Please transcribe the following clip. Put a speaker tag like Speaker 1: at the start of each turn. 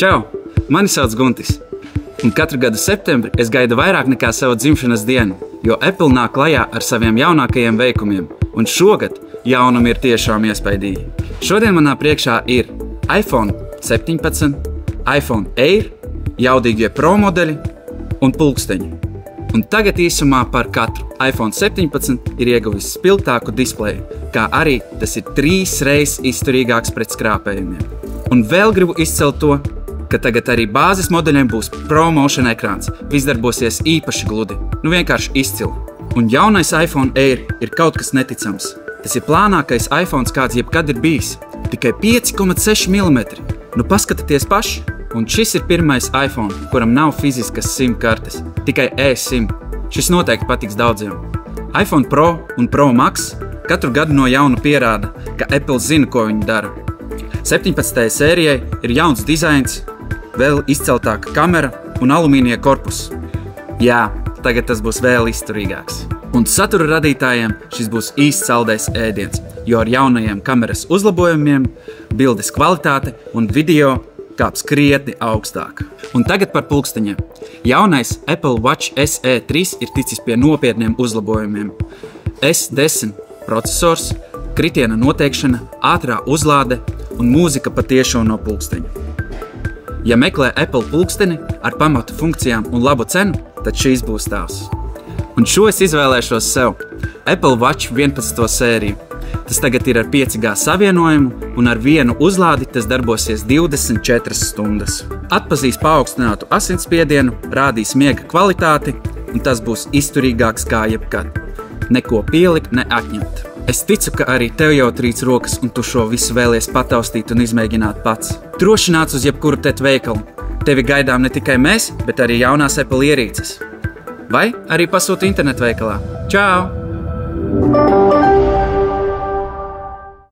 Speaker 1: Čau! Mani sauc Guntis. Un katru gadu septembri es gaidu vairāk nekā savu dzimšanas dienu, jo Apple nāk klajā ar saviem jaunākajiem veikumiem. Un šogad jaunumi ir tiešām iespaidīgi. Šodien manā priekšā ir iPhone 17, iPhone Air, jaudīgie Pro modeļi un pulksteņi. Un tagad īsumā par katru. iPhone 17 ir ieguvis spilgtāku displeju, kā arī tas ir 3 reizes izturīgāks pret skrāpējumiem. Un vēl gribu izcelt to, ka tagad arī bāzes modeļiem būs ProMotion ekrāns. Viss darbosies īpaši gludi, vienkārši izcili. Un jaunais iPhone Air ir kaut kas neticams. Tas ir plānākais iPhone, kāds jebkad ir bijis. Tikai 5,6 mm. Paskatieties paši! Un šis ir pirmais iPhone, kuram nav fiziskas SIM kartes, tikai eSIM. Šis noteikti patiks daudziem. iPhone Pro un Pro Max katru gadu no jauna pierāda, ka Apple zina, ko viņi dara. 17. sērijai ir jauns dizains, vēl izceltāka kamera un alumīnija korpus. Jā, tagad tas būs vēl izturīgāks. Un satura radītājiem šis būs īsts saldais ēdiens, jo ar jaunajiem kameras uzlabojumiem, bildes kvalitāte un video kāps krietni augstāk. Un tagad par pulksteņiem. Jaunais Apple Watch SE 3 ir ticis pie nopietniem uzlabojumiem. S10 procesors, kritiena noteikšana, ātrā uzlāde un mūzika patiešo no pulksteņa. Ja meklē Apple pulksteni ar pamatu funkcijām un labu cenu, tad šīs būs tavs. Un šo es izvēlēšos sev. Apple Watch 11. sēriju. Tas tagad ir ar 5G savienojumu, un ar vienu uzlādi tas darbosies 24 stundas. Atpazīs paaugstinātu asinsspiedienu, rādīs miega kvalitāti, un tas būs izturīgāks kā jebkad. Neko pielikt, ne atņemt. Es ticu, ka arī tev jau trīc rokas, un tu šo visu vēlies pataustīt un izmēģināt pats. Droši nāc uz jebkuru veikalu. Tevi gaidām ne tikai mēs, bet arī jaunās Apple ierīces. Vai arī pasūti internetveikalā. Čau!